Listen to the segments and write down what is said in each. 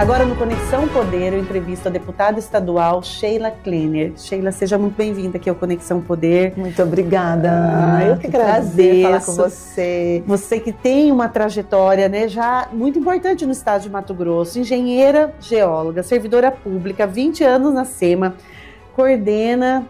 Agora no Conexão Poder, eu entrevisto a deputada estadual Sheila Klenner. Sheila, seja muito bem-vinda aqui ao Conexão Poder. Muito obrigada. Eu que agradeço. Prazer falar com você. Você que tem uma trajetória, né, já muito importante no estado de Mato Grosso, engenheira geóloga, servidora pública, 20 anos na SEMA, coordena,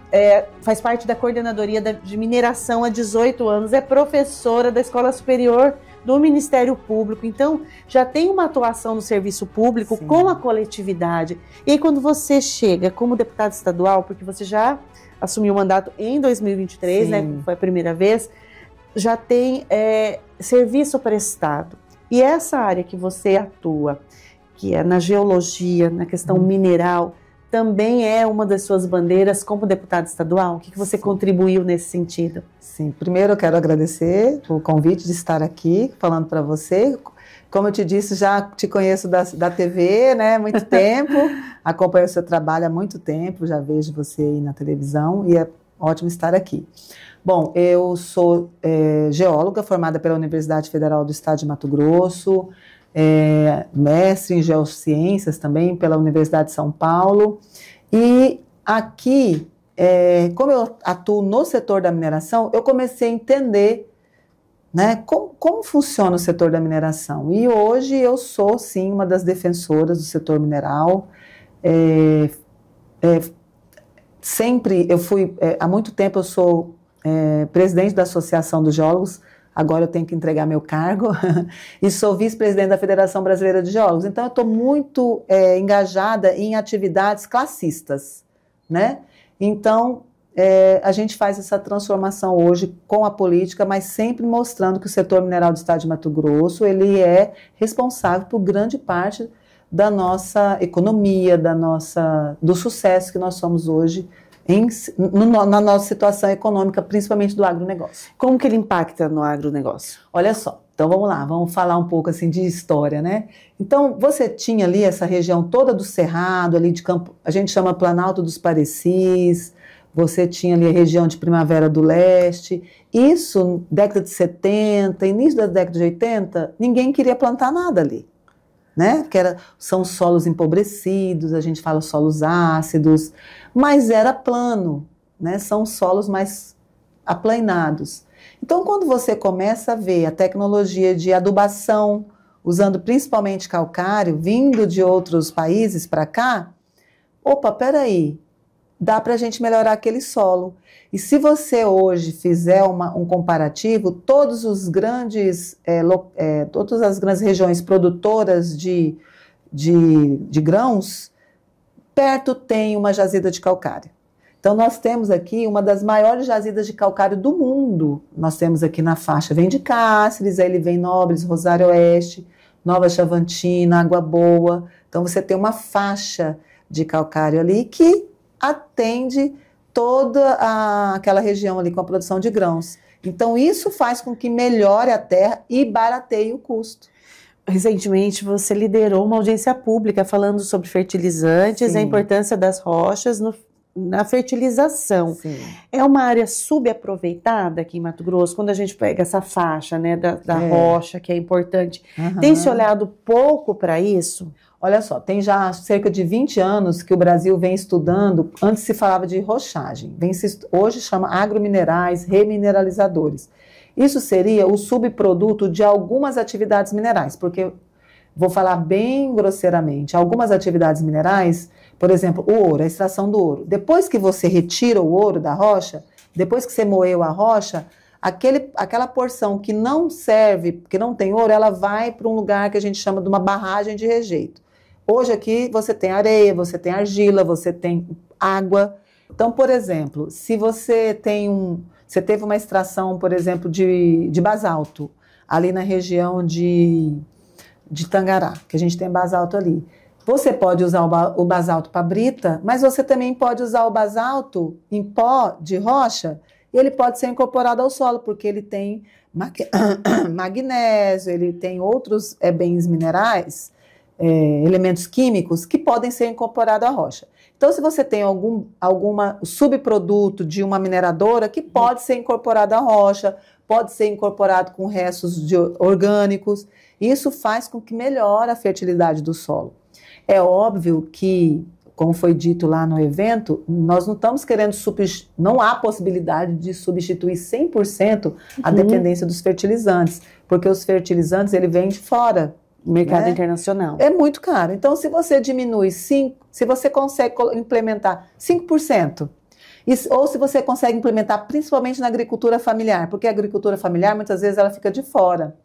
faz parte da coordenadoria de mineração há 18 anos, é professora da Escola Superior do Ministério Público, então já tem uma atuação no serviço público. Sim. Com a coletividade. E aí quando você chega como deputada estadual, porque você já assumiu o mandato em 2023, Sim. né, foi a primeira vez, já tem serviço prestado. E essa área que você atua, que é na geologia, na questão mineral, também é uma das suas bandeiras como deputada estadual? O que você contribuiu nesse sentido? Sim, primeiro eu quero agradecer o convite de estar aqui falando para você. Como eu te disse, já te conheço da TV, né, há muito tempo, acompanho o seu trabalho há muito tempo, já vejo você aí na televisão e é ótimo estar aqui. Bom, eu sou geóloga formada pela Universidade Federal do Estado de Mato Grosso, mestre em geociências também pela Universidade de São Paulo, e aqui, como eu atuo no setor da mineração, eu comecei a entender, né, como funciona o setor da mineração, e hoje eu sou sim uma das defensoras do setor mineral. Sempre eu fui, há muito tempo eu sou presidente da Associação dos Geólogos. Agora eu tenho que entregar meu cargo e sou vice-presidente da Federação Brasileira de Geólogos. Então, eu estou muito engajada em atividades classistas, né? Então, a gente faz essa transformação hoje com a política, mas sempre mostrando que o setor mineral do estado de Mato Grosso, ele é responsável por grande parte da nossa economia, do sucesso que nós somos hoje, na nossa situação econômica, principalmente do agronegócio. Como que ele impacta no agronegócio? Olha só, então vamos lá, vamos falar um pouco assim de história, né? Então, você tinha ali essa região toda do Cerrado, ali de Campo, a gente chama Planalto dos Parecis, você tinha ali a região de Primavera do Leste, isso, década de 70, início da década de 80, ninguém queria plantar nada ali. Né? São solos empobrecidos, a gente fala solos ácidos, mas era plano, né? São solos mais aplainados. Então, quando você começa a ver a tecnologia de adubação, usando principalmente calcário, vindo de outros países para cá, opa, peraí, dá para a gente melhorar aquele solo. E se você hoje fizer um comparativo, todas as grandes regiões produtoras de grãos, perto tem uma jazida de calcário. Então nós temos aqui uma das maiores jazidas de calcário do mundo. Nós temos aqui na faixa, vem de Cáceres, aí ele vem Nobres, Rosário Oeste, Nova Chavantina, Água Boa. Então você tem uma faixa de calcário ali que atende toda aquela região ali com a produção de grãos. Então, isso faz com que melhore a terra e barateie o custo. Recentemente, você liderou uma audiência pública falando sobre fertilizantes, Sim. a importância das rochas na fertilização. Sim. É uma área subaproveitada aqui em Mato Grosso, quando a gente pega essa faixa, né, da rocha, que é importante. Uhum. Tem se olhado pouco para isso? Olha só, tem já cerca de 20 anos que o Brasil vem estudando, antes se falava de rochagem, hoje chama agrominerais remineralizadores. Isso seria o subproduto de algumas atividades minerais, porque, vou falar bem grosseiramente, algumas atividades minerais, por exemplo, o ouro, a extração do ouro. Depois que você retira o ouro da rocha, depois que você moeu a rocha, aquela porção que não serve, que não tem ouro, ela vai para um lugar que a gente chama de uma barragem de rejeito. Hoje aqui você tem areia, você tem argila, você tem água. Então, por exemplo, se você teve uma extração, por exemplo, de basalto, ali na região de Tangará, que a gente tem basalto ali. Você pode usar o basalto para brita, mas você também pode usar o basalto em pó de rocha e ele pode ser incorporado ao solo, porque ele tem magnésio, ele tem outros bens minerais, elementos químicos que podem ser incorporados à rocha. Então, se você tem algum subproduto de uma mineradora que pode ser incorporado à rocha, pode ser incorporado com restos orgânicos, isso faz com que melhore a fertilidade do solo. É óbvio que, como foi dito lá no evento, nós não estamos querendo não há possibilidade de substituir 100% a dependência dos fertilizantes, porque os fertilizantes, ele vem de fora. Mercado internacional. É muito caro. Então, se você diminui se você consegue implementar 5%, ou se você consegue implementar principalmente na agricultura familiar, porque a agricultura familiar, muitas vezes, ela fica de fora.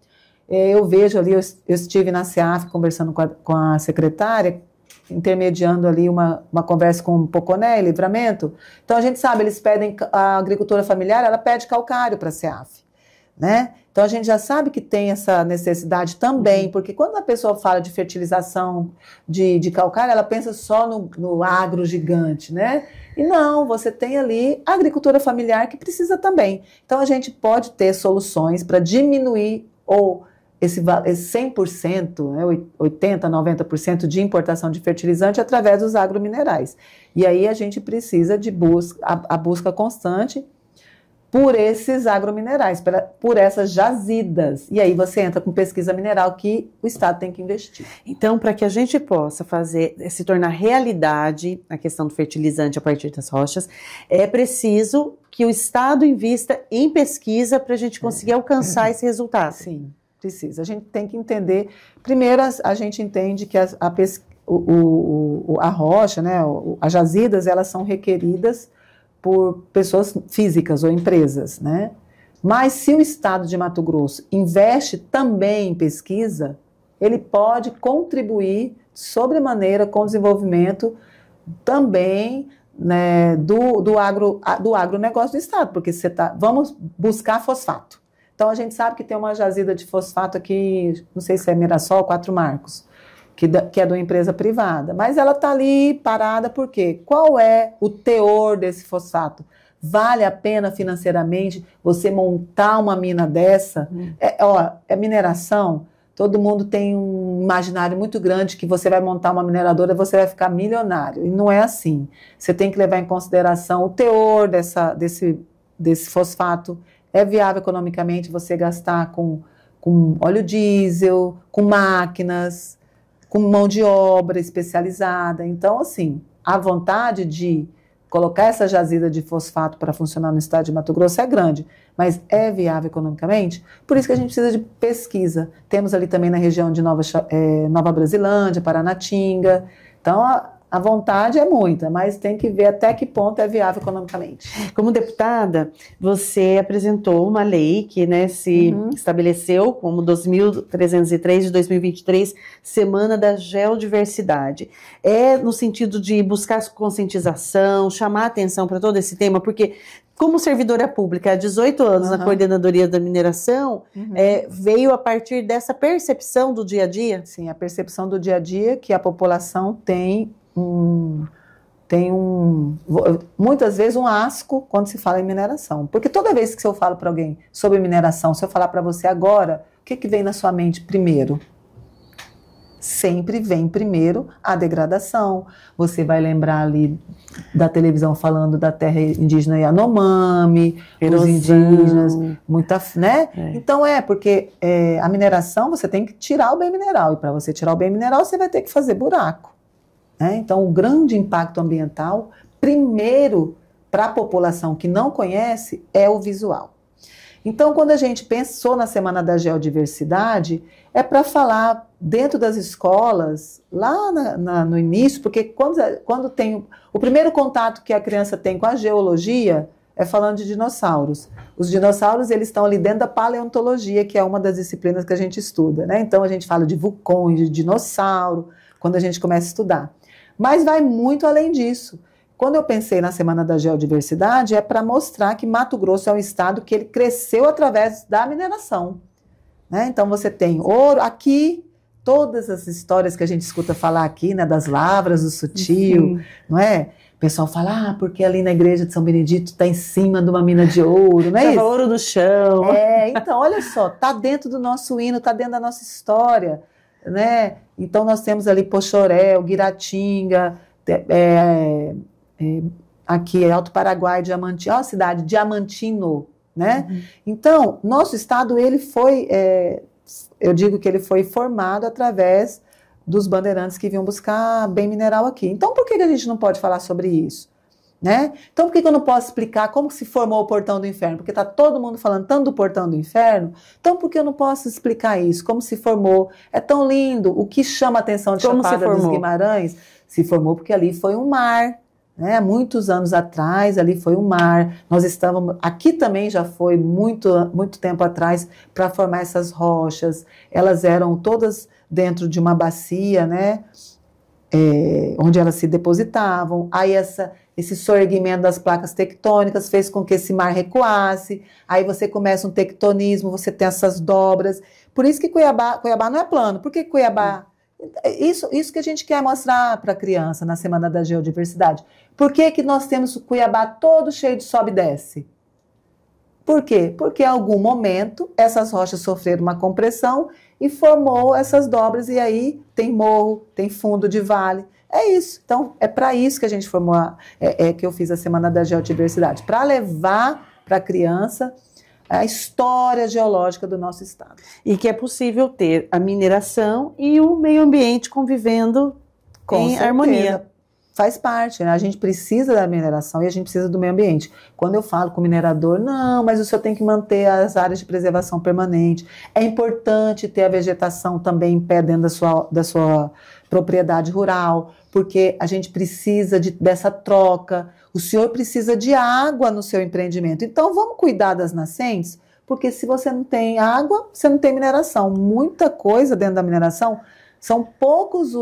Eu vejo ali, eu estive na SEAF conversando com a secretária, intermediando ali uma conversa com o Poconé, Livramento. Então, a gente sabe, eles pedem, a agricultura familiar, ela pede calcário para a SEAF, né? Então, a gente já sabe que tem essa necessidade também, porque quando a pessoa fala de fertilização de calcário, ela pensa só no agro gigante, né? E não, você tem ali a agricultura familiar que precisa também. Então, a gente pode ter soluções para diminuir ou esse 100%, né, 80%, 90% de importação de fertilizante através dos agrominerais. E aí a gente precisa de a busca constante por esses agrominerais, por essas jazidas. E aí você entra com pesquisa mineral que o Estado tem que investir. Então, para que a gente possa se tornar realidade a questão do fertilizante a partir das rochas, é preciso que o Estado invista em pesquisa para a gente conseguir alcançar esse resultado. Sim. Precisa. A gente tem que entender, primeiro a gente entende que a rocha, né, as jazidas, elas são requeridas por pessoas físicas ou empresas, né? Mas se o Estado de Mato Grosso investe também em pesquisa, ele pode contribuir sobremaneira com o desenvolvimento também, né, do agronegócio do Estado, porque vamos buscar fosfato. Então, a gente sabe que tem uma jazida de fosfato aqui, não sei se é Mirassol, 4 Marcos, que é de uma empresa privada, mas ela está ali parada por quê? Qual é o teor desse fosfato? Vale a pena financeiramente você montar uma mina dessa? É mineração, todo mundo tem um imaginário muito grande que você vai montar uma mineradora e você vai ficar milionário, e não é assim. Você tem que levar em consideração o teor desse fosfato. É viável economicamente você gastar com óleo diesel, com máquinas, com mão de obra especializada. Então, assim, a vontade de colocar essa jazida de fosfato para funcionar no estado de Mato Grosso é grande, mas é viável economicamente? Por isso que a gente precisa de pesquisa. Temos ali também na região de Nova Brasilândia, Paranatinga. Então, a vontade é muita, mas tem que ver até que ponto é viável economicamente. Como deputada, você apresentou uma lei que, né, se estabeleceu como 2.303 de 2023, Semana da Geodiversidade. É no sentido de buscar conscientização, chamar atenção para todo esse tema, porque como servidora pública há 18 anos na Coordenadoria da Mineração, veio a partir dessa percepção do dia a dia? Sim, a percepção do dia a dia que a população tem muitas vezes um asco quando se fala em mineração. Porque toda vez que eu falo para alguém sobre mineração, se eu falar para você agora, o que vem na sua mente primeiro? Sempre vem primeiro a degradação. Você vai lembrar ali da televisão falando da terra indígena Yanomami, os indígenas, né? Então porque a mineração você tem que tirar o bem mineral, e para você tirar o bem mineral você vai ter que fazer buraco. Então, o grande impacto ambiental, primeiro, para a população que não conhece, é o visual. Então, quando a gente pensou na Semana da Geodiversidade, é para falar dentro das escolas, lá no início, porque quando tem o primeiro contato que a criança tem com a geologia, é falando de dinossauros. Os dinossauros, eles estão ali dentro da paleontologia, que é uma das disciplinas que a gente estuda, né? Então, a gente fala de vulcões, de dinossauro, quando a gente começa a estudar. Mas vai muito além disso. Quando eu pensei na Semana da Geodiversidade, é para mostrar que Mato Grosso é um estado que ele cresceu através da mineração, né? Então você tem ouro, aqui, todas as histórias que a gente escuta falar aqui, né, das lavras do Sutil, não é? O pessoal fala, porque ali na igreja de São Benedito está em cima de uma mina de ouro, não é isso? Ouro no chão. Então, olha só, está dentro do nosso hino, está dentro da nossa história, né? Então nós temos ali Poxoréu, Guiratinga, aqui Alto Paraguai, Diamantino, a cidade Diamantino, né? Então, nosso estado, ele foi, eu digo que ele foi formado através dos bandeirantes que vinham buscar bem mineral aqui. Então, por que a gente não pode falar sobre isso? Né? Então, por que eu não posso explicar como se formou o Portão do Inferno? Porque está todo mundo falando tanto do Portão do Inferno, então por que eu não posso explicar isso? Como se formou? É tão lindo. O que chama a atenção de Chapada dos Guimarães se formou porque ali foi um mar. Né? Muitos anos atrás, ali foi um mar. Nós estávamos... Aqui também já foi muito tempo atrás para formar essas rochas. Elas eram todas dentro de uma bacia, né? Onde elas se depositavam. Aí esse soerguimento das placas tectônicas fez com que esse mar recuasse, aí você começa um tectonismo, você tem essas dobras. Por isso que Cuiabá não é plano. Por que Cuiabá? Isso que a gente quer mostrar para a criança na Semana da Geodiversidade. Por que nós temos o Cuiabá todo cheio de sobe e desce? Por quê? Porque em algum momento essas rochas sofreram uma compressão e formou essas dobras, e aí tem morro, tem fundo de vale. É isso. Então, é para isso que a gente formou, que eu fiz a Semana da Geodiversidade, para levar para a criança a história geológica do nosso estado. E que é possível ter a mineração e o meio ambiente convivendo em harmonia. Faz parte, né? A gente precisa da mineração e a gente precisa do meio ambiente. Quando eu falo com o minerador, não, mas o senhor tem que manter as áreas de preservação permanente. É importante ter a vegetação também em pé dentro da sua propriedade rural, porque a gente precisa dessa troca. O senhor precisa de água no seu empreendimento. Então, vamos cuidar das nascentes, porque se você não tem água, você não tem mineração. Muita coisa dentro da mineração, são poucos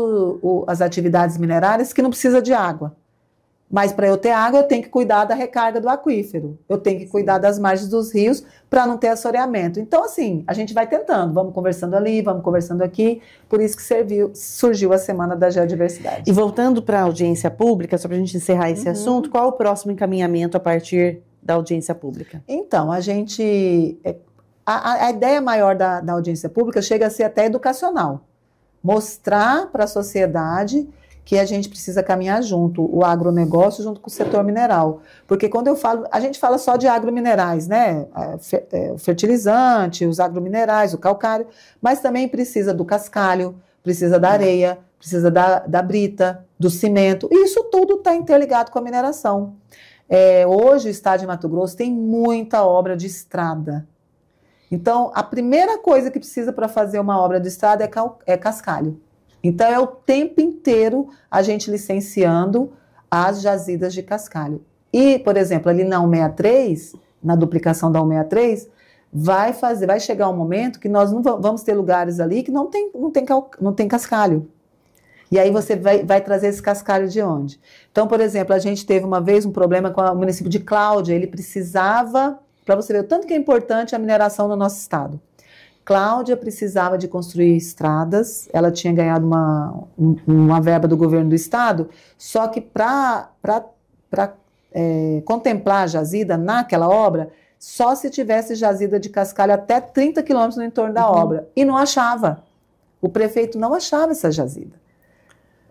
as atividades minerárias que não precisam de água. Mas para eu ter água, eu tenho que cuidar da recarga do aquífero. Eu tenho que cuidar das margens dos rios para não ter assoreamento. Então, assim, a gente vai tentando. Vamos conversando ali, vamos conversando aqui. Por isso que surgiu a Semana da Geodiversidade. E voltando para a audiência pública, só para a gente encerrar esse assunto, qual o próximo encaminhamento a partir da audiência pública? Então, a ideia maior da audiência pública chega a ser até educacional. Mostrar para a sociedade que a gente precisa caminhar junto, o agronegócio junto com o setor mineral. Porque quando a gente fala só de agrominerais, né? O fertilizante, os agrominerais, o calcário, mas também precisa do cascalho, precisa da areia, precisa da brita, do cimento. E isso tudo está interligado com a mineração. Hoje o estado de Mato Grosso tem muita obra de estrada. Então, a primeira coisa que precisa para fazer uma obra de estrada é cascalho. Então, é o tempo inteiro a gente licenciando as jazidas de cascalho. E, por exemplo, ali na 163, na duplicação da 163, vai chegar um momento que nós não vamos ter lugares ali que não tem cascalho. E aí você vai trazer esse cascalho de onde? Então, por exemplo, a gente teve uma vez um problema com o município de Cláudia, ele precisava... Para você ver o tanto que é importante a mineração no nosso estado. Cláudia precisava de construir estradas, ela tinha ganhado uma verba do governo do estado, só que para contemplar a jazida naquela obra, só se tivesse jazida de cascalho até 30 quilômetros no entorno da obra. E não achava. O prefeito não achava essa jazida.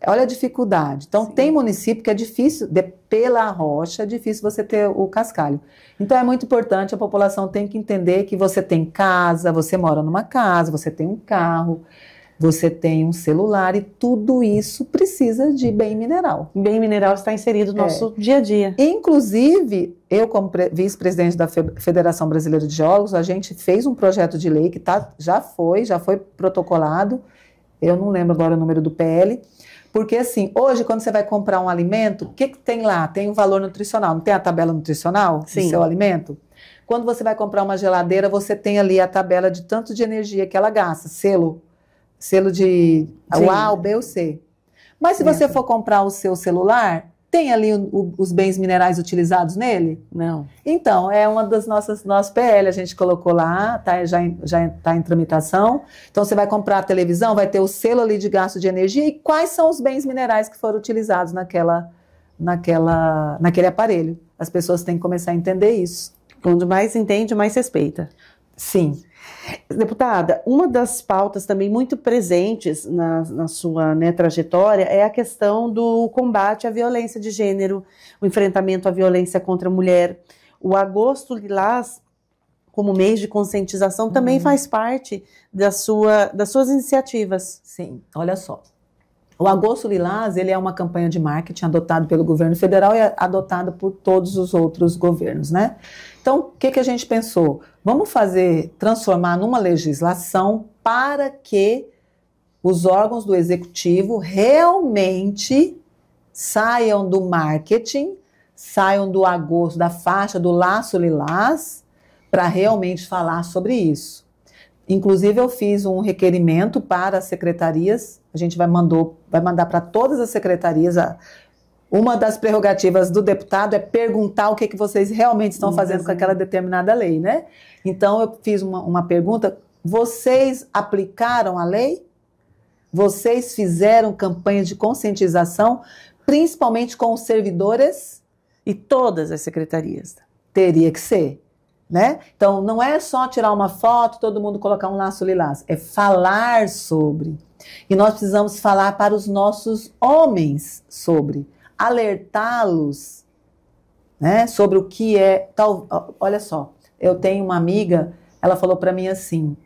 Olha a dificuldade. Então, tem município que é difícil, pela rocha, é difícil você ter o cascalho. Então, é muito importante, a população tem que entender que você tem casa, você mora numa casa, você tem um carro, você tem um celular e tudo isso precisa de bem mineral. Bem mineral está inserido no nosso dia a dia. Inclusive, eu como vice-presidente da Federação Brasileira de Geólogos, a gente fez um projeto de lei que já foi protocolado, eu não lembro agora o número do PL, porque assim, hoje quando você vai comprar um alimento, o que tem lá? Tem um valor nutricional, não tem a tabela nutricional do seu alimento? Quando você vai comprar uma geladeira, você tem ali a tabela de tanto de energia que ela gasta, selo de o A, o B ou o C. Mas se você for comprar o seu celular, tem ali os bens minerais utilizados nele? Não. Então, é uma das nosso PL, a gente colocou lá, já está em tramitação. Então, você vai comprar a televisão, vai ter o selo ali de gasto de energia e quais são os bens minerais que foram utilizados naquele aparelho. As pessoas têm que começar a entender isso. Quanto mais entende, mais respeita. Sim. Deputada, uma das pautas também muito presentes na sua trajetória é a questão do combate à violência de gênero, o enfrentamento à violência contra a mulher. O Agosto Lilás, como mês de conscientização, também faz parte das suas iniciativas. Sim, olha só. O Agosto Lilás, ele é uma campanha de marketing adotado pelo governo federal e adotado por todos os outros governos, né? Então, o que a gente pensou? Vamos transformar numa legislação para que os órgãos do executivo realmente saiam do marketing, saiam do agosto, da faixa do laço lilás, para realmente falar sobre isso. Inclusive, eu fiz um requerimento para as secretarias, a gente vai mandar para todas as secretarias. Uma das prerrogativas do deputado é perguntar o que vocês realmente estão fazendo com aquela determinada lei, né? Então, eu fiz uma pergunta: vocês aplicaram a lei? Vocês fizeram campanha de conscientização, principalmente com os servidores? E todas as secretarias. Teria que ser. Né? Então, não é só tirar uma foto, todo mundo colocar um laço lilás, é falar sobre. E nós precisamos falar para os nossos homens sobre, alertá-los, né, sobre o que é. Olha só, eu tenho uma amiga, ela falou para mim assim: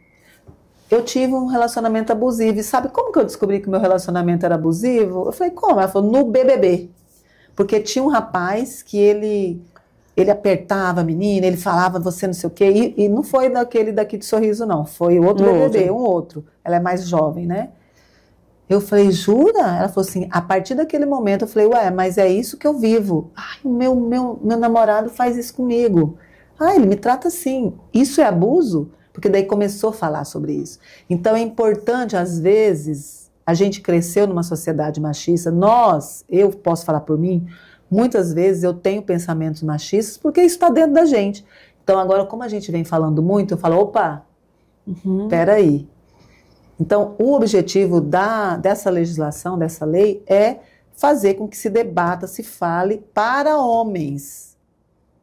eu tive um relacionamento abusivo, e sabe como que eu descobri que meu relacionamento era abusivo? Eu falei, como? Ela falou, no BBB, porque tinha um rapaz que ele apertava a menina, ele falava você não sei o quê, e não foi daquele daqui de Sorriso, não, foi outro BBB, um outro. Ela é mais jovem, né? Eu falei, jura? Ela falou assim, a partir daquele momento, eu falei, ué, mas é isso que eu vivo. Ai, o meu namorado faz isso comigo. Ai, ele me trata assim. Isso é abuso? Porque daí começou a falar sobre isso. Então é importante, às vezes, a gente cresceu numa sociedade machista, eu posso falar por mim, muitas vezes eu tenho pensamentos machistas porque isso está dentro da gente. Então agora, como a gente vem falando muito, eu falo, opa, peraí. Então o objetivo dessa legislação, dessa lei, é fazer com que se debata, se fale para homens.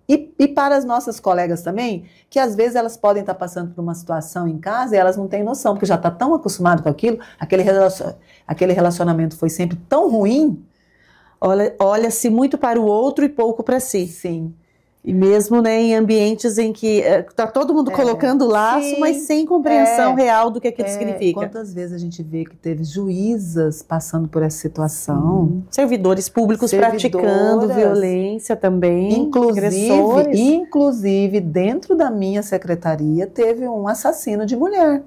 E para as nossas colegas também, que às vezes elas podem estar passando por uma situação em casa e elas não têm noção, porque já está tão acostumado com aquilo, aquele relacionamento foi sempre tão ruim. Olha-se muito para o outro e pouco para si. Sim. E mesmo, né, em ambientes em que está todo mundo colocando laço, sim, mas sem compreensão real do que aquilo significa. Quantas vezes a gente vê que teve juízas passando por essa situação? Servidores públicos praticando violência também. Inclusive, dentro da minha secretaria, teve um assassino de mulher,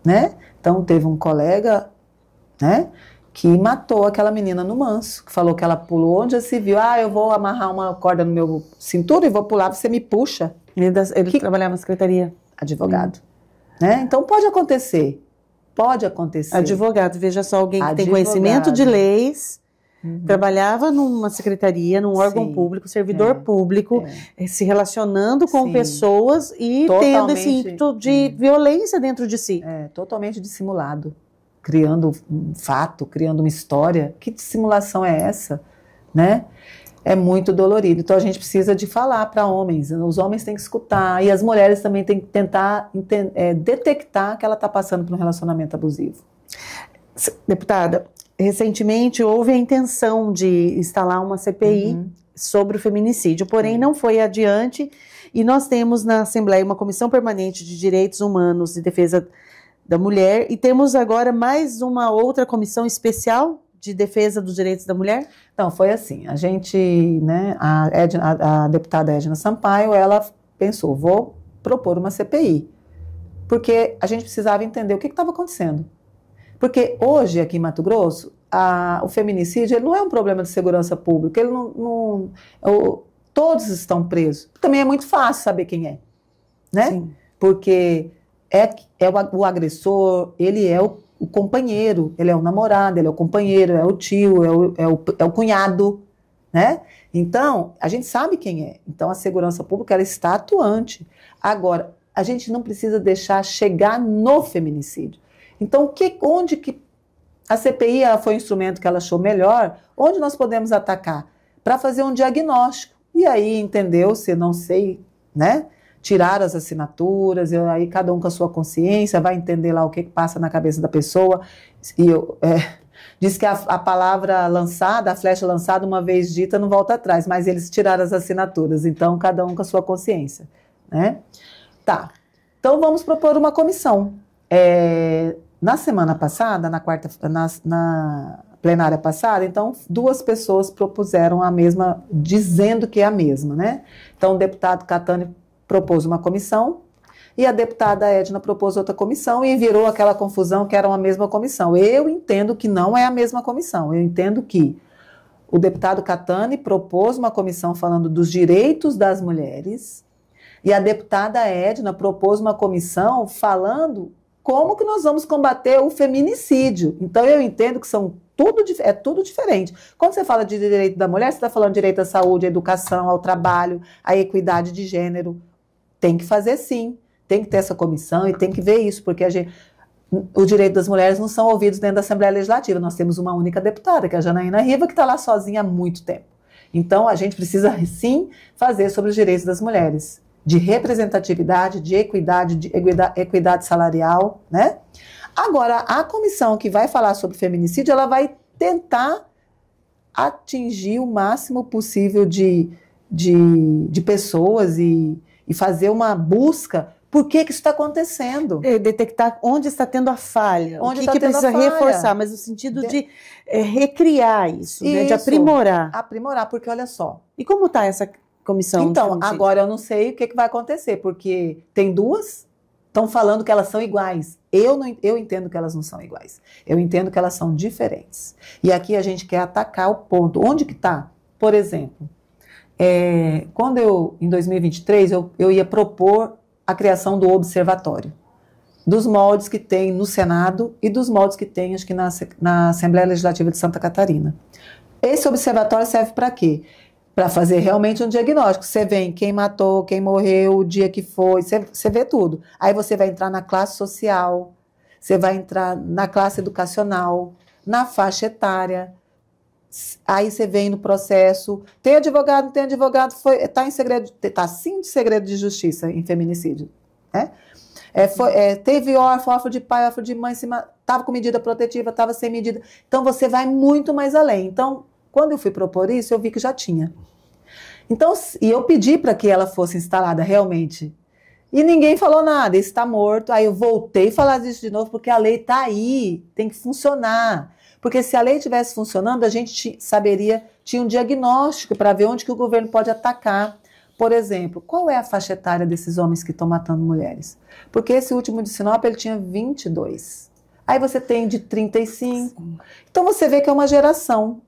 né? Então, teve um colega, né, que matou aquela menina no Manso, que falou que ela pulou, onde já se viu, eu vou amarrar uma corda no meu cintura e vou pular, você me puxa. Ele trabalhava na secretaria. Advogado. Né? Então pode acontecer. Advogado, veja só, alguém que tem conhecimento de leis, trabalhava numa secretaria, num órgão público, servidor público, se relacionando com pessoas e tendo esse ímpeto de violência dentro de si. Totalmente dissimulado. Criando um fato, criando uma história. Que dissimulação é essa? Né? É muito dolorido. Então a gente precisa de falar para homens. Os homens têm que escutar e as mulheres também têm que tentar detectar que ela está passando por um relacionamento abusivo. Deputada, recentemente houve a intenção de instalar uma CPI sobre o feminicídio, porém não foi adiante, e nós temos na Assembleia uma Comissão Permanente de Direitos Humanos e Defesa da Mulher, e temos agora mais uma outra comissão especial de defesa dos direitos da mulher? Não, foi assim, a gente, né, a deputada Edna Sampaio, ela pensou, vou propor uma CPI, porque a gente precisava entender o que estava acontecendo. Porque hoje, aqui em Mato Grosso, o feminicídio ele não é um problema de segurança pública, ele todos estão presos. Também é muito fácil saber quem é, né? Sim. Porque o agressor, ele é o companheiro, ele é o namorado, ele é o companheiro, é o tio, é o cunhado, né? Então, a gente sabe quem é. Então, a segurança pública, ela está atuante. Agora, a gente não precisa deixar chegar no feminicídio. Então, onde que a CPI ela foi o instrumento que ela achou melhor, onde nós podemos atacar? Para fazer um diagnóstico. E aí, entendeu? Se não sei, né? Tirar as assinaturas, e aí cada um com a sua consciência vai entender lá o que passa na cabeça da pessoa. E diz que a palavra lançada, a flecha lançada, uma vez dita, não volta atrás, mas eles tiraram as assinaturas, então cada um com a sua consciência, né? Tá, então vamos propor uma comissão. Na semana passada, na plenária passada, então 2 pessoas propuseram a mesma, dizendo que é a mesma, né? Então o deputado Catani propôs uma comissão e a deputada Edna propôs outra comissão e virou aquela confusão que era uma mesma comissão. Eu entendo que não é a mesma comissão, eu entendo que o deputado Catani propôs uma comissão falando dos direitos das mulheres e a deputada Edna propôs uma comissão falando como que nós vamos combater o feminicídio. Então eu entendo que é tudo diferente. Quando você fala de direito da mulher, você está falando de direito à saúde, à educação, ao trabalho, à equidade de gênero. Tem que fazer sim, tem que ter essa comissão e tem que ver isso, porque os direitos das mulheres não são ouvidos dentro da Assembleia Legislativa. Nós temos uma única deputada, que é a Janaína Riva, que está lá sozinha há muito tempo. Então a gente precisa sim fazer sobre os direitos das mulheres, de representatividade, de equidade salarial, né? Agora, a comissão que vai falar sobre feminicídio, ela vai tentar atingir o máximo possível de pessoas e fazer uma busca. Por que isso está acontecendo? Detectar onde está tendo a falha, onde o que precisa reforçar, mas no sentido de recriar isso, né, de aprimorar. Aprimorar, porque olha só. E como está essa comissão? Então, agora eu não sei o que vai acontecer, porque tem 2, estão falando que elas são iguais. Eu entendo que elas não são iguais. Eu entendo que elas são diferentes. E aqui a gente quer atacar o ponto. Onde que está? Por exemplo, quando em 2023, eu ia propor a criação do observatório, dos moldes que tem no Senado e dos moldes que tem, acho que na Assembleia Legislativa de Santa Catarina. Esse observatório serve para quê? Para fazer realmente um diagnóstico. Você vê quem matou, quem morreu, o dia que foi, você vê tudo. Aí você vai entrar na classe social, você vai entrar na classe educacional, na faixa etária. Aí você vem no processo, tem advogado, não tem advogado, está em segredo, está sim de segredo de justiça em feminicídio, né? Teve órfão de pai, órfão de mãe, estava com medida protetiva, estava sem medida. Então você vai muito mais além. Então, quando eu fui propor isso, eu vi que já tinha. Então, e eu pedi para que ela fosse instalada realmente. E ninguém falou nada, isso está morto. Aí eu voltei a falar disso de novo, porque a lei está aí, tem que funcionar. Porque se a lei estivesse funcionando, a gente tinha um diagnóstico para ver onde que o governo pode atacar. Por exemplo, qual é a faixa etária desses homens que estão matando mulheres? Porque esse último de Sinop, ele tinha 22. Aí você tem de 35. Então você vê que é uma geração.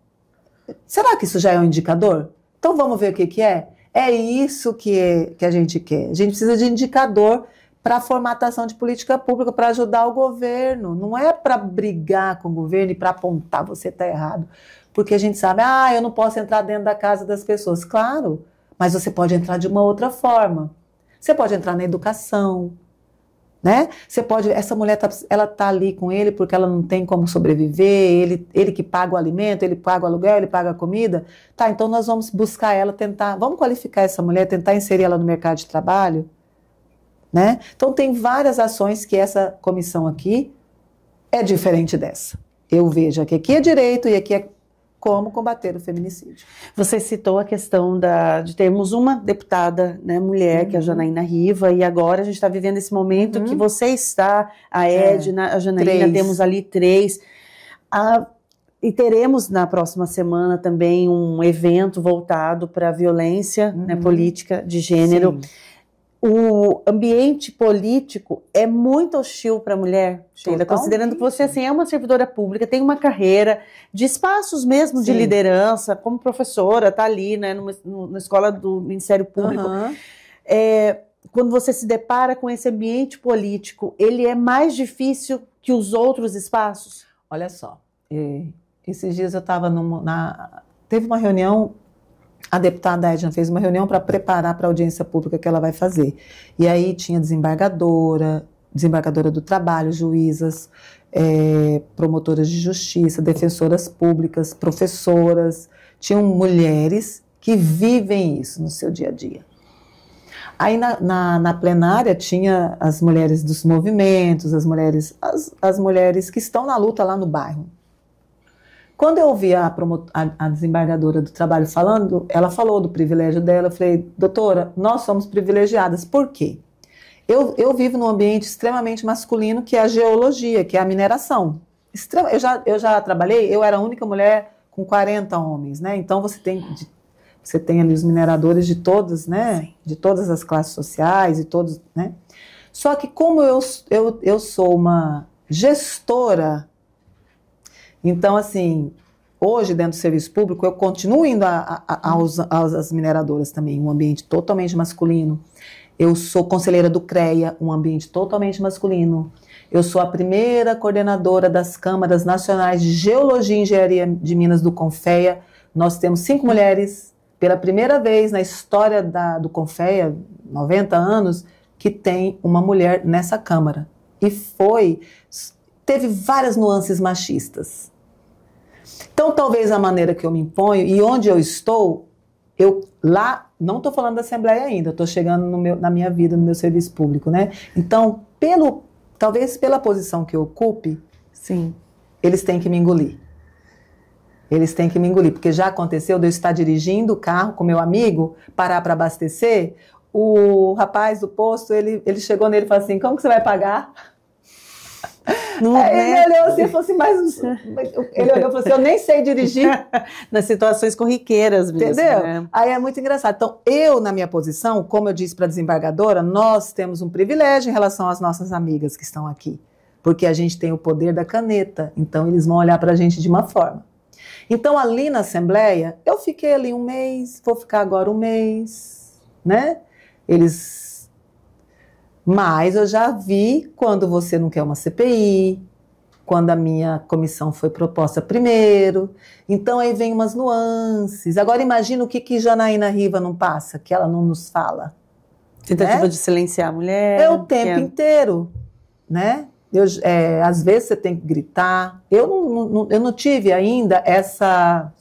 Será que isso já é um indicador? Então vamos ver o que é? É isso que a gente quer. A gente precisa de indicador para a formatação de política pública, para ajudar o governo. Não é para brigar com o governo e para apontar você está errado. Porque a gente sabe, eu não posso entrar dentro da casa das pessoas. Claro, mas você pode entrar de uma outra forma. Você pode entrar na educação, né? Essa mulher ela está ali com ele porque ela não tem como sobreviver, ele que paga o alimento, ele paga o aluguel, ele paga a comida. Tá, então nós vamos buscar ela, vamos qualificar essa mulher, tentar inserir ela no mercado de trabalho, né? Então tem várias ações que essa comissão aqui é diferente dessa. Eu vejo que aqui é direito e aqui é como combater o feminicídio. Você citou a questão de termos uma deputada, né, mulher, que é a Janaína Riva, e agora a gente está vivendo esse momento que você está, a Edna, a Janaína, 3. Temos ali 3. E teremos na próxima semana também um evento voltado para a violência, né, política de gênero. Sim. O ambiente político é muito hostil para a mulher, Sheila, considerando que você assim, é uma servidora pública, tem uma carreira de espaços mesmo de liderança, como professora, está ali, né, na escola do Ministério Público. Quando você se depara com esse ambiente político, ele é mais difícil que os outros espaços? Olha só, esses dias eu estava teve uma reunião. A deputada Edna fez uma reunião para preparar para a audiência pública que ela vai fazer. E aí tinha desembargadora do trabalho, juízas, promotoras de justiça, defensoras públicas, professoras. Tinham mulheres que vivem isso no seu dia a dia. Aí na plenária tinha as mulheres dos movimentos, as mulheres que estão na luta lá no bairro. Quando eu ouvi a desembargadora do trabalho falando, ela falou do privilégio dela, eu falei, doutora, nós somos privilegiadas. Por quê? Eu vivo num ambiente extremamente masculino, que é a geologia, que é a mineração. Eu já trabalhei, eu era a única mulher com 40 homens, né? Então você tem ali os mineradores de todas, né? Sim. De todas as classes sociais e todos, né? Só que como eu sou uma gestora, então assim, hoje dentro do serviço público eu continuo indo às mineradoras também, um ambiente totalmente masculino. Eu sou conselheira do CREA, um ambiente totalmente masculino. Eu sou a primeira coordenadora das câmaras nacionais de Geologia e Engenharia de Minas do CONFEA. Nós temos 5 mulheres, pela primeira vez na história do CONFEA, 90 anos, que tem uma mulher nessa câmara. E teve várias nuances machistas. Então, talvez a maneira que eu me imponho e onde eu estou, lá, não estou falando da Assembleia ainda, estou chegando na minha vida, no meu serviço público, né? Então, talvez pela posição que eu ocupe, sim, eles têm que me engolir. Eles têm que me engolir, porque já aconteceu de eu estar dirigindo o carro com meu amigo, parar para abastecer, o rapaz do posto, ele chegou nele e falou assim, como que você vai pagar? Ele olhou assim e falou assim, ele olhou e falou assim, eu nem sei dirigir. Nas situações corriqueiras mesmo. Entendeu? Né? Aí é muito engraçado. Então, na minha posição, como eu disse para a desembargadora, nós temos um privilégio em relação às nossas amigas que estão aqui, porque a gente tem o poder da caneta, então eles vão olhar para a gente de uma forma. Então, ali na Assembleia, eu fiquei ali um mês, vou ficar agora um mês, né? Mas eu já vi quando você não quer uma CPI, quando a minha comissão foi proposta primeiro. Então aí vem umas nuances. Agora imagina o que Janaína Riva não passa, que ela não nos fala. Tentativa, né, de silenciar a mulher. É o tempo inteiro, né? Às vezes você tem que gritar. Eu não tive ainda essa...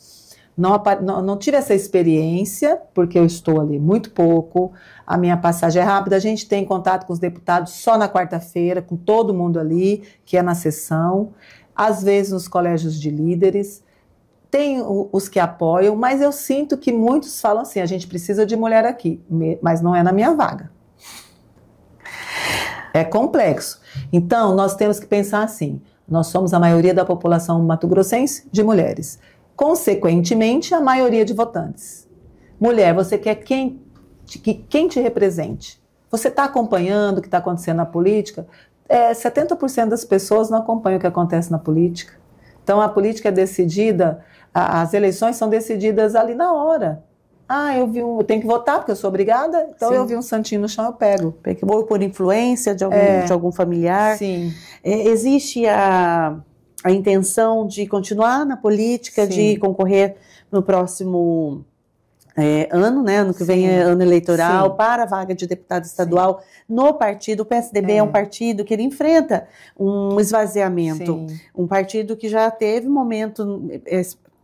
Não tive essa experiência, porque eu estou ali muito pouco, a minha passagem é rápida, a gente tem contato com os deputados só na quarta-feira, com todo mundo ali, que é na sessão, às vezes nos colégios de líderes, tem os que apoiam, mas eu sinto que muitos falam assim, a gente precisa de mulher aqui, mas não é na minha vaga. É complexo. Então, nós temos que pensar assim, nós somos a maioria da população mato-grossense de mulheres. Consequentemente, a maioria de votantes. Mulher, você quer quem te represente. Você está acompanhando o que está acontecendo na política? 70% das pessoas não acompanham o que acontece na política. Então, a política é decidida, as eleições são decididas ali na hora. Eu tenho que votar porque eu sou obrigada, então sim, eu vi um santinho no chão, eu pego. Ou por influência de algum familiar. Sim. Existe a intenção de continuar na política, sim, de concorrer no próximo ano, né? Ano que sim, vem é ano eleitoral, sim, para a vaga de deputado estadual, sim, no partido. O PSDB é um partido que ele enfrenta um esvaziamento. Sim. Um partido que já teve um momento,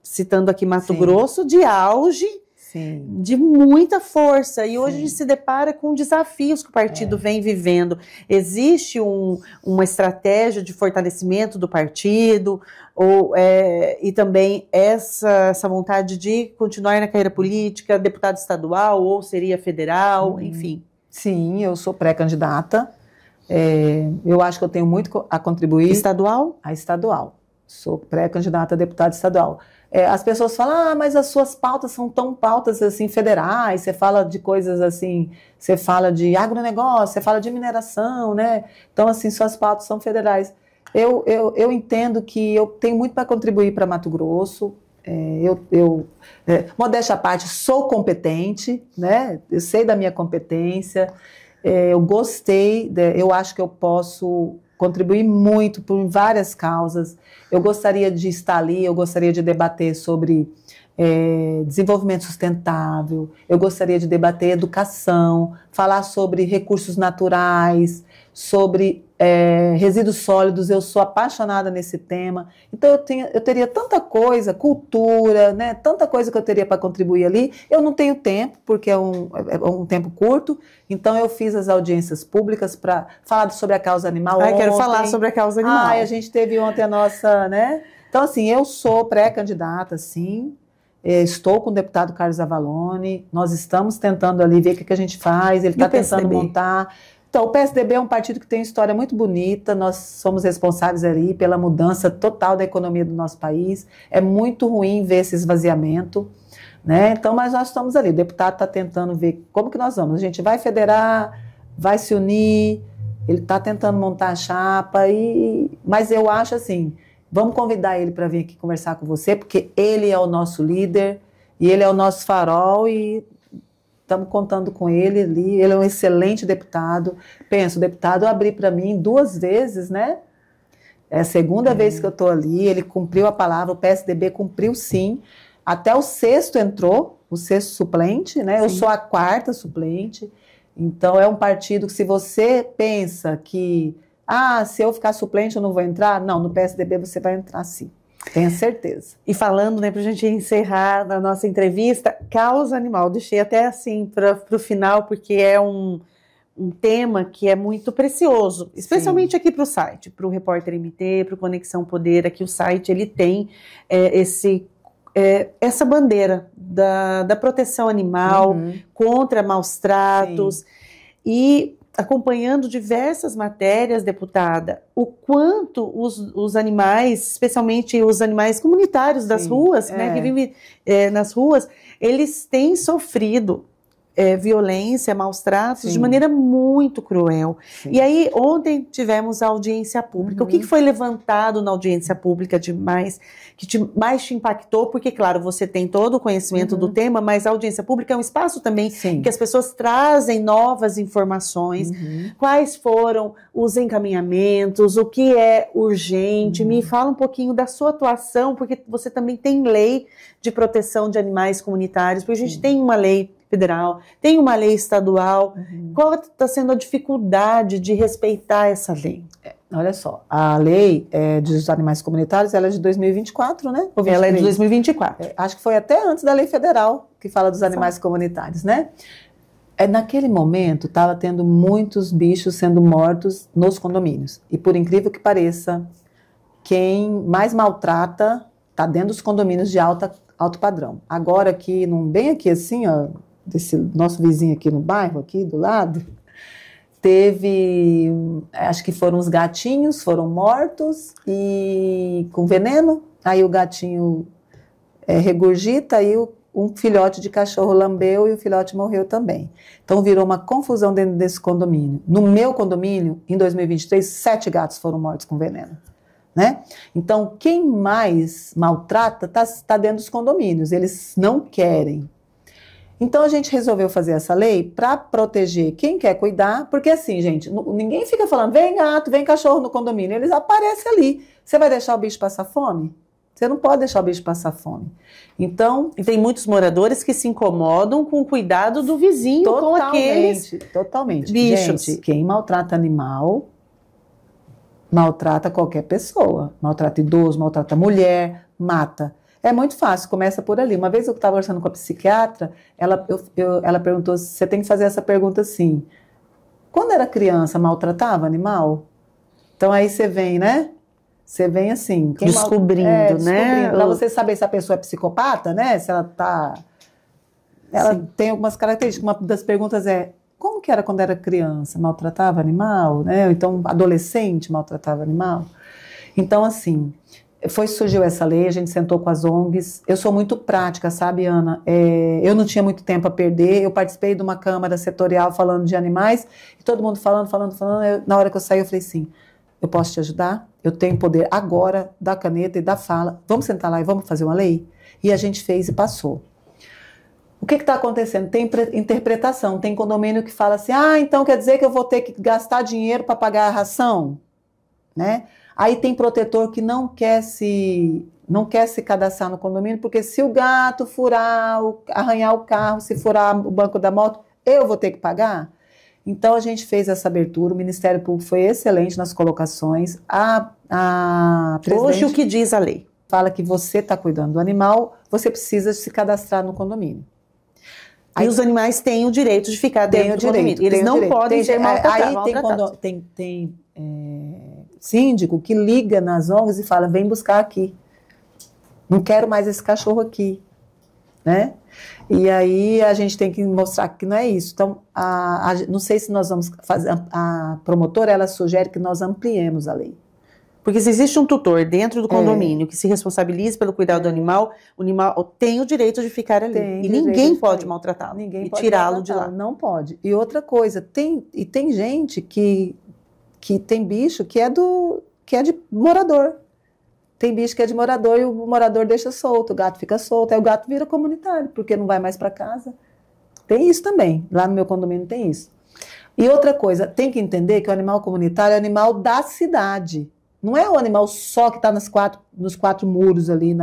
citando aqui Mato sim, Grosso, de auge, sim, de muita força, e hoje sim, a gente se depara com desafios que o partido vem vivendo. Existe uma estratégia de fortalecimento do partido, e também essa vontade de continuar na carreira política, deputado estadual, ou seria federal, enfim. Sim, eu sou pré-candidata, eu acho que eu tenho muito a contribuir. Estadual? A estadual. Sou pré-candidata a deputada estadual. As pessoas falam, mas as suas pautas são tão pautas assim federais, você fala de coisas assim, você fala de agronegócio, você fala de mineração, né? Então, assim, suas pautas são federais. Eu entendo que eu tenho muito para contribuir para Mato Grosso, modéstia à parte, sou competente, né? Eu sei da minha competência, eu gostei, eu acho que eu posso contribuir muito por várias causas. Eu gostaria de estar ali, eu gostaria de debater sobre desenvolvimento sustentável, eu gostaria de debater educação, falar sobre recursos naturais, sobre resíduos sólidos. Eu sou apaixonada nesse tema. Então eu teria tanta coisa, cultura, né, tanta coisa que eu teria para contribuir ali. Eu não tenho tempo, porque é um tempo curto, então eu fiz as audiências públicas para falar sobre a causa animal ontem. Quero falar sobre a causa animal. A gente teve ontem a nossa, né? Então, assim, eu sou pré-candidata, sim. Estou com o deputado Carlos Avalone, nós estamos tentando ali ver o que a gente faz, ele está tentando montar. Então, o PSDB é um partido que tem uma história muito bonita, nós somos responsáveis ali pela mudança total da economia do nosso país, é muito ruim ver esse esvaziamento, né? Então, mas nós estamos ali, o deputado está tentando ver como que nós vamos, a gente vai federar, vai se unir, ele está tentando montar a chapa, mas eu acho assim, vamos convidar ele para vir aqui conversar com você, porque ele é o nosso líder, e ele é o nosso farol, e estamos contando com ele ali, ele é um excelente deputado. Penso, o deputado abriu para mim 2 vezes, né? É a segunda vez que eu estou ali, ele cumpriu a palavra, o PSDB cumpriu sim. Até o 6º entrou, o 6º suplente, né? Sim. Eu sou a 4ª suplente. Então é um partido que, se você pensa que, se eu ficar suplente eu não vou entrar, não, no PSDB você vai entrar sim. Tenho certeza. E falando, né, para a gente encerrar a nossa entrevista, causa animal, deixei até assim para o final, porque é um tema que é muito precioso, especialmente aqui para o site, para o Repórter MT, para o Conexão Poder. Aqui o site ele tem essa bandeira da proteção animal, contra maus tratos, e acompanhando diversas matérias, deputada, o quanto os animais, especialmente os animais comunitários das ruas, né, que vivem nas ruas, eles têm sofrido violência, maus tratos de maneira muito cruel. Sim. E aí, ontem tivemos a audiência pública. O que foi levantado na audiência pública que mais te impactou? Porque, claro, você tem todo o conhecimento do tema, mas a audiência pública é um espaço também em que as pessoas trazem novas informações. Quais foram os encaminhamentos, o que é urgente? Me fala um pouquinho da sua atuação, porque você também tem lei de proteção de animais comunitários, porque a gente tem uma lei federal, tem uma lei estadual. Qual está sendo a dificuldade de respeitar essa lei? Olha só, a lei dos animais comunitários, ela é de 2024, né? Ela é de 2024. Acho que foi até antes da lei federal que fala dos animais comunitários, né? Naquele momento, estava tendo muitos bichos sendo mortos nos condomínios. E por incrível que pareça, quem mais maltrata está dentro dos condomínios de alto padrão. Agora aqui, bem aqui assim, ó, desse nosso vizinho aqui no bairro, aqui do lado, teve, acho que foram os gatinhos, foram mortos e com veneno, aí o gatinho regurgita, e um filhote de cachorro lambeu e o filhote morreu também. Então virou uma confusão dentro desse condomínio. No meu condomínio, em 2023, 7 gatos foram mortos com veneno. Né? Então, quem mais maltrata está dentro dos condomínios, eles não querem. Então, a gente resolveu fazer essa lei para proteger quem quer cuidar, porque assim, gente, ninguém fica falando, vem gato, vem cachorro no condomínio, eles aparecem ali. Você vai deixar o bicho passar fome? Você não pode deixar o bicho passar fome. Então, e tem muitos moradores que se incomodam com o cuidado do vizinho, com aqueles bichos. Gente, quem maltrata animal maltrata qualquer pessoa, maltrata idoso, maltrata mulher, mata. É muito fácil, começa por ali. Uma vez eu estava conversando com a psiquiatra, ela perguntou, você tem que fazer essa pergunta assim, quando era criança, maltratava animal? Então aí você vem, né? Você vem assim... Descobrindo, né? Para você saber se a pessoa é psicopata, né? Se ela tá... Ela tem algumas características. Uma das perguntas é, como que era quando era criança? Maltratava animal, né? Então, adolescente maltratava animal? Então, assim, surgiu essa lei, a gente sentou com as ONGs. Eu sou muito prática, sabe, Ana? Eu não tinha muito tempo a perder. Eu participei de uma câmara setorial falando de animais, e todo mundo falando. Na hora que eu saí, eu falei assim, eu posso te ajudar? Eu tenho poder agora da caneta e da fala. Vamos sentar lá e vamos fazer uma lei? E a gente fez e passou. O que está acontecendo? Tem interpretação. Tem condomínio que fala assim, então quer dizer que eu vou ter que gastar dinheiro para pagar a ração? Né? Aí tem protetor que não quer se cadastrar no condomínio, porque se o gato furar, arranhar o carro, se furar o banco da moto, eu vou ter que pagar? Então a gente fez essa abertura, o Ministério Público foi excelente nas colocações. A presidente hoje o que diz a lei? Fala que você está cuidando do animal, você precisa se cadastrar no condomínio. E os animais têm o direito de ficar dentro do condomínio. Eles não podem ser maltratados. Aí tem síndico que liga nas ONGs e fala, vem buscar aqui. Não quero mais esse cachorro aqui. né? E aí a gente tem que mostrar que não é isso. Então, não sei se nós vamos fazer, a promotora, ela sugere que nós ampliemos a lei. Porque se existe um tutor dentro do condomínio que se responsabilize pelo cuidado do animal, o animal tem o direito de ficar ali. E ninguém pode maltratá-lo e tirá-lo de lá. Não pode. E outra coisa, tem gente que tem bicho que é de morador. Tem bicho que é de morador e o morador deixa solto, o gato fica solto, aí o gato vira comunitário, porque não vai mais para casa. Tem isso também. Lá no meu condomínio tem isso. E outra coisa, tem que entender que o animal comunitário é o animal da cidade. Não é o animal só que está nos quatro muros ali,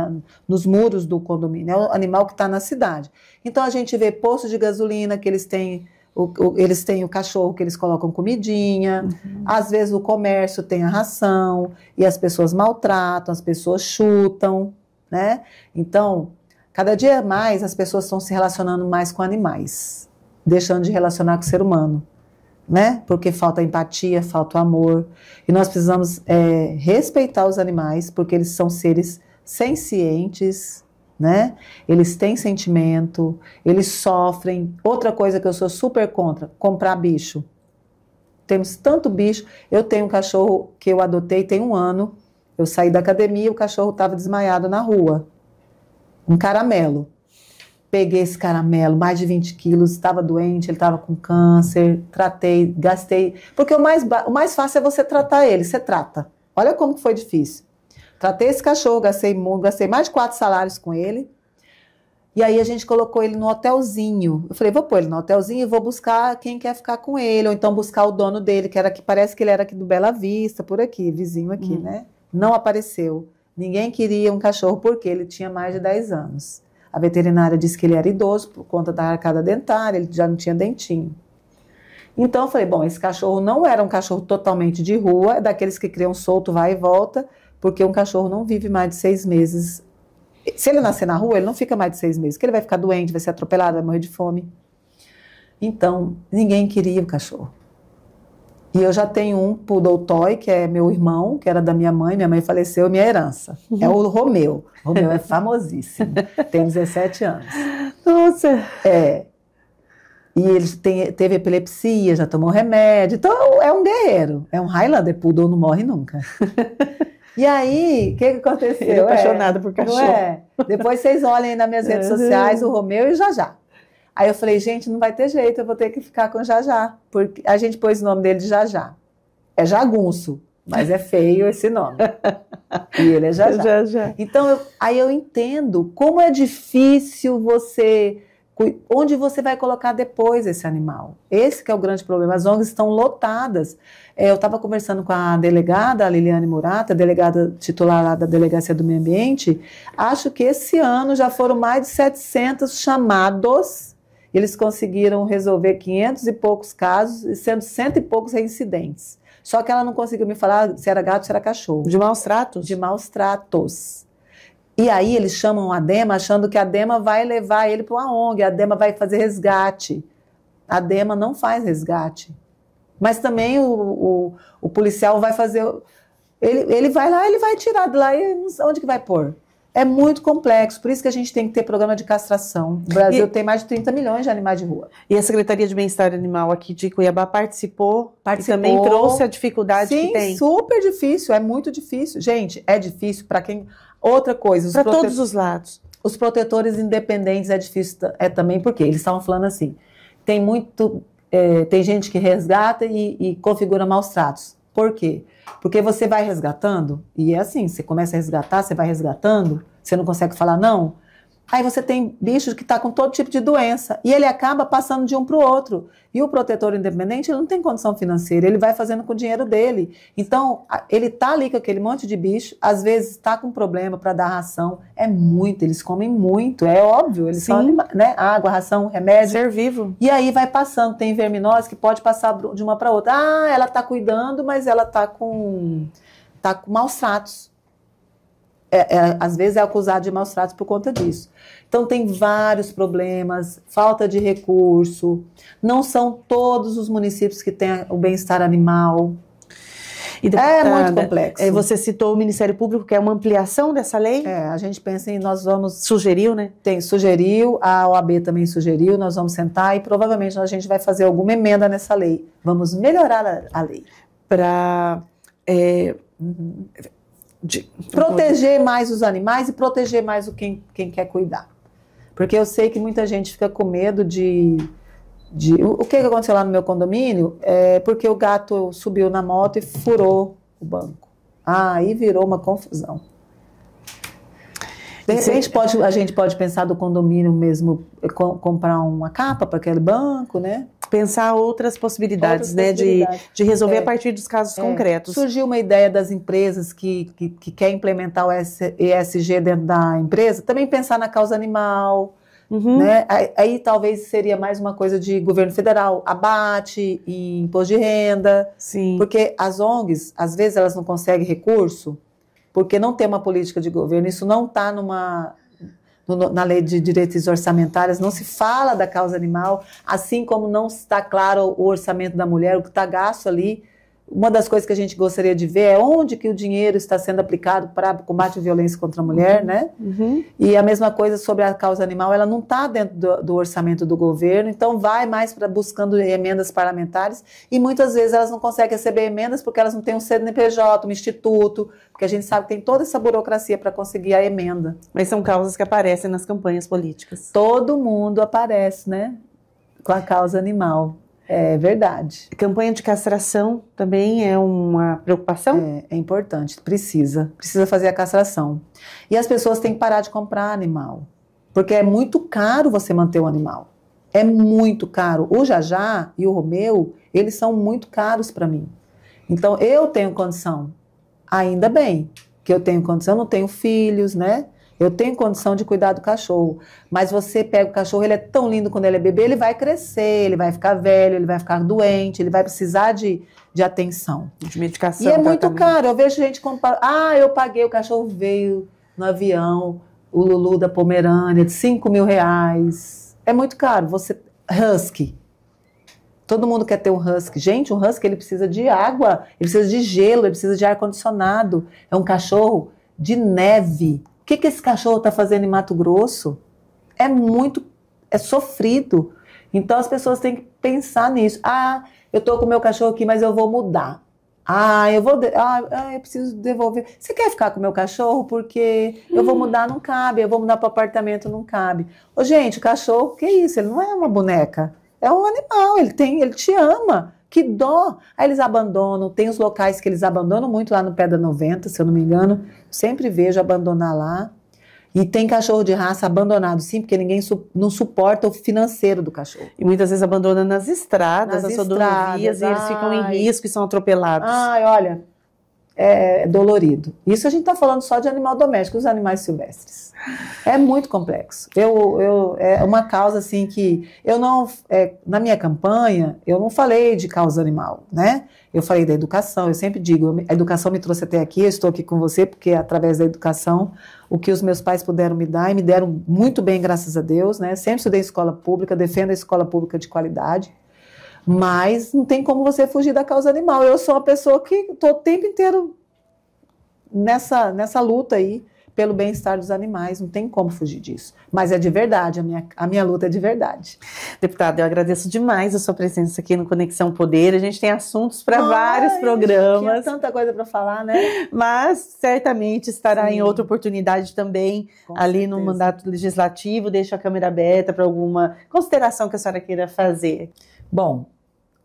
nos muros do condomínio. É o animal que está na cidade. Então, a gente vê postos de gasolina que eles têm o cachorro que eles colocam comidinha. Às vezes, o comércio tem a ração e as pessoas maltratam, as pessoas chutam, né? Então, cada dia mais as pessoas estão se relacionando mais com animais, deixando de relacionar com o ser humano. Né? Porque falta empatia, falta amor. E nós precisamos respeitar os animais, porque eles são seres sencientes, né? Eles têm sentimento, eles sofrem. Outra coisa que eu sou super contra, comprar bicho. Temos tanto bicho. Eu tenho um cachorro que eu adotei tem 1 ano. Eu saí da academia e o cachorro estava desmaiado na rua. Um caramelo. Peguei esse caramelo, mais de 20 quilos, estava doente, ele estava com câncer, tratei, gastei. Porque o mais fácil é você tratar ele, você trata. Olha como que foi difícil. Tratei esse cachorro, gastei mais de 4 salários com ele. E aí a gente colocou ele no hotelzinho. Eu falei, vou pôr ele no hotelzinho e vou buscar quem quer ficar com ele, ou então buscar o dono dele, parece que ele era aqui do Bela Vista, por aqui, vizinho aqui, né? Não apareceu. Ninguém queria um cachorro porque ele tinha mais de 10 anos. A veterinária disse que ele era idoso por conta da arcada dentária, ele já não tinha dentinho. Então eu falei, bom, esse cachorro não era um cachorro totalmente de rua, é daqueles que criam solto, vai e volta, porque um cachorro não vive mais de 6 meses. Se ele nascer na rua, ele não fica mais de 6 meses, porque ele vai ficar doente, vai ser atropelado, vai morrer de fome. Então, ninguém queria o cachorro. E eu já tenho um Poodle Toy, que é meu irmão, que era da minha mãe faleceu, minha herança. É o Romeu. O Romeu é famosíssimo, tem 17 anos. Nossa! E ele teve epilepsia, já tomou remédio, então é um guerreiro, é um Highlander, Poodle não morre nunca. E aí, o que aconteceu? Ele é apaixonado por cachorro. Depois vocês olhem aí nas minhas redes sociais, o Romeu e o Jajá. Aí eu falei, gente, não vai ter jeito, eu vou ter que ficar com o Jajá. Porque a gente pôs o nome dele de Jajá. É Jagunço, mas é feio esse nome. E ele é Jajá. Então, aí eu entendo como é difícil onde você vai colocar depois esse animal. Esse que é o grande problema. As ONGs estão lotadas. Eu estava conversando com a delegada, a Liliane Murata, delegada titular lá da Delegacia do Meio Ambiente. Acho que esse ano já foram mais de 700 chamados. Eles conseguiram resolver 500 e poucos casos, e sendo 100 e poucos reincidentes. Só que ela não conseguiu me falar se era gato ou se era cachorro. De maus tratos? De maus tratos. E aí eles chamam a DEMA achando que a DEMA vai levar ele para uma ONG, a DEMA vai fazer resgate. A DEMA não faz resgate. Mas também o policial vai fazer... Ele vai lá, ele vai tirar de lá, e onde que vai pôr? É muito complexo, por isso que a gente tem que ter programa de castração. O Brasil tem mais de 30 milhões de animais de rua. E a Secretaria de Bem-Estar Animal aqui de Cuiabá participou e também trouxe a dificuldade que tem. Sim, super difícil, é muito difícil. Gente, é difícil para quem... Outra coisa... Para todos os lados. Os protetores independentes é difícil também, porque eles estavam falando assim, tem gente que resgata e configura maus tratos. Por quê? Porque você vai resgatando, e é assim, você começa a resgatar, você vai resgatando, você não consegue falar não, aí você tem bichos que estão com todo tipo de doença, e ele acaba passando de um para o outro. E o protetor independente, ele não tem condição financeira, ele vai fazendo com o dinheiro dele. Então, ele está ali com aquele monte de bicho, às vezes está com problema para dar ração, é muito, eles comem muito, é óbvio, eles são animais, né? Água, ração, remédio. Ser vivo. E aí vai passando, tem verminose que pode passar de uma para outra. Ah, ela está cuidando, mas ela está com maus tratos. Às vezes é acusado de maus tratos por conta disso. Então tem vários problemas, falta de recurso, não são todos os municípios que têm o bem-estar animal. E, deputada, muito complexo. Você citou o Ministério Público, que é uma ampliação dessa lei? A gente pensa em nós vamos... Sugeriu, né? Sugeriu, a OAB também sugeriu, nós vamos sentar e provavelmente a gente vai fazer alguma emenda nessa lei. Vamos melhorar a lei. Para... proteger mais os animais e proteger mais quem quer cuidar. Porque eu sei que muita gente fica com medo o que aconteceu lá no meu condomínio é porque o gato subiu na moto e furou o banco. Aí virou uma confusão. De repente a gente pode pensar do condomínio mesmo, comprar uma capa para aquele banco, né? Pensar outras possibilidades, né? De resolver a partir dos casos concretos. Surgiu uma ideia das empresas que quer implementar o ESG dentro da empresa, também pensar na causa animal. Né? Aí talvez seria mais uma coisa de governo federal, abate e imposto de renda. Sim. Porque as ONGs, às vezes, elas não conseguem recurso porque não tem uma política de governo. Isso não está na lei de diretrizes orçamentárias, não se fala da causa animal, assim como não está claro o orçamento da mulher, o que está gasto ali. Uma das coisas que a gente gostaria de ver é onde que o dinheiro está sendo aplicado para o combate à violência contra a mulher, né? E a mesma coisa sobre a causa animal, ela não está dentro do orçamento do governo, então vai mais para buscando emendas parlamentares e muitas vezes elas não conseguem receber emendas porque elas não têm um CNPJ, um instituto, porque a gente sabe que tem toda essa burocracia para conseguir a emenda. Mas são causas que aparecem nas campanhas políticas. Todo mundo aparece, né? Com a causa animal. É verdade. Campanha de castração também é uma preocupação? É importante, precisa fazer a castração. E as pessoas têm que parar de comprar animal, porque é muito caro você manter um animal. É muito caro. O Jajá e o Romeu, eles são muito caros para mim. Então, eu tenho condição, ainda bem que eu tenho condição, não tenho filhos, né? Eu tenho condição de cuidar do cachorro, mas você pega o cachorro, ele é tão lindo quando ele é bebê, ele vai crescer, ele vai ficar velho, ele vai ficar doente, ele vai precisar de atenção. De medicação. E é muito caro, eu vejo gente comprar, eu paguei, o cachorro veio no avião, o Lulu da Pomerânia, de R$5.000. É muito caro, husky. Todo mundo quer ter um husky. Gente, um husky ele precisa de água, ele precisa de gelo, ele precisa de ar-condicionado. É um cachorro de neve. O que esse cachorro está fazendo em Mato Grosso? É sofrido. Então as pessoas têm que pensar nisso. Eu estou com o meu cachorro aqui, mas eu vou mudar. Eu preciso devolver. Você quer ficar com o meu cachorro? Porque eu vou mudar, não cabe. Eu vou mudar para o apartamento, não cabe. Gente, o cachorro, que isso? Ele não é uma boneca. É um animal, ele te ama. Que dó! Aí eles abandonam, tem os locais que eles abandonam muito lá no Pé da 90, se eu não me engano, sempre vejo abandonar lá. E tem cachorro de raça abandonado, sim, porque ninguém não suporta o financeiro do cachorro. E muitas vezes abandonam nas estradas, nas rodovias, e eles ficam em risco e são atropelados. Olha, é dolorido. Isso a gente está falando só de animal doméstico, os animais silvestres. É muito complexo. É uma causa assim que na minha campanha, eu não falei de causa animal, né? Eu falei da educação, eu sempre digo, a educação me trouxe até aqui, eu estou aqui com você porque através da educação, o que os meus pais puderam me dar, e me deram muito bem, graças a Deus, né? Sempre estudei em escola pública, defendo a escola pública de qualidade, mas não tem como você fugir da causa animal. Eu sou uma pessoa que estou o tempo inteiro nessa luta aí pelo bem-estar dos animais, não tem como fugir disso. Mas é de verdade, a minha luta é de verdade. Deputada, eu agradeço demais a sua presença aqui no Conexão Poder. A gente tem assuntos para vários programas. Tinha tanta coisa para falar, né? Mas certamente estará em outra oportunidade também, com ali certeza. No mandato legislativo. Deixo a câmera aberta para alguma consideração que a senhora queira fazer. Bom,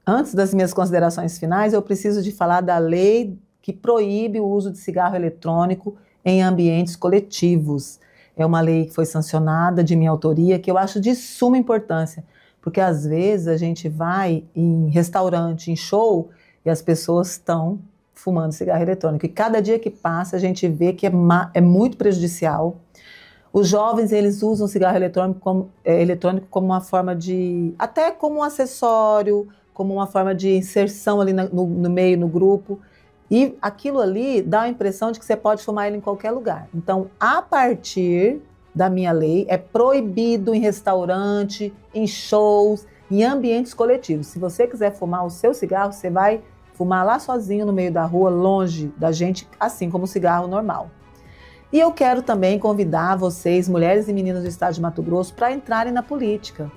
antes das minhas considerações finais, eu preciso de falar da lei que proíbe o uso de cigarro eletrônico em ambientes coletivos. É uma lei que foi sancionada de minha autoria, que eu acho de suma importância, porque às vezes a gente vai em restaurante, em show, e as pessoas estão fumando cigarro eletrônico. E cada dia que passa a gente vê que é muito prejudicial. Os jovens, eles usam o cigarro eletrônico como uma forma de... até como um acessório, como uma forma de inserção ali no meio, no grupo. E aquilo ali dá a impressão de que você pode fumar ele em qualquer lugar. Então, a partir da minha lei, é proibido em restaurante, em shows, em ambientes coletivos. Se você quiser fumar o seu cigarro, você vai fumar lá sozinho no meio da rua, longe da gente, assim como o cigarro normal. E eu quero também convidar vocês, mulheres e meninas do estado de Mato Grosso, para entrarem na política.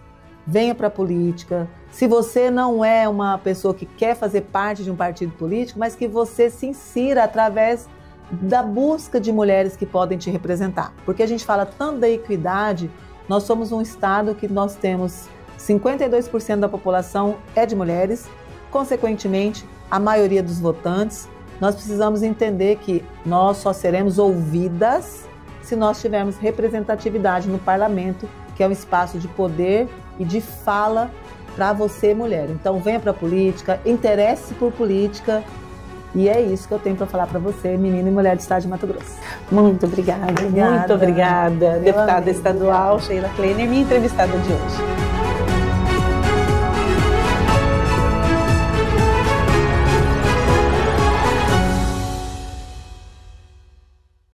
Venha para a política. Se você não é uma pessoa que quer fazer parte de um partido político, mas que você se insira através da busca de mulheres que podem te representar. Porque a gente fala tanto da equidade, nós somos um estado que nós temos 52% da população é de mulheres, consequentemente, a maioria dos votantes. Nós precisamos entender que nós só seremos ouvidas se nós tivermos representatividade no parlamento, que é um espaço de poder e de fala para você, mulher. Então, venha para a política, interesse por política, e é isso que eu tenho para falar para você, menina e mulher do estado de Mato Grosso. Muito obrigada. Muito obrigada, deputada estadual Sheila Kleiner, minha entrevistada de hoje.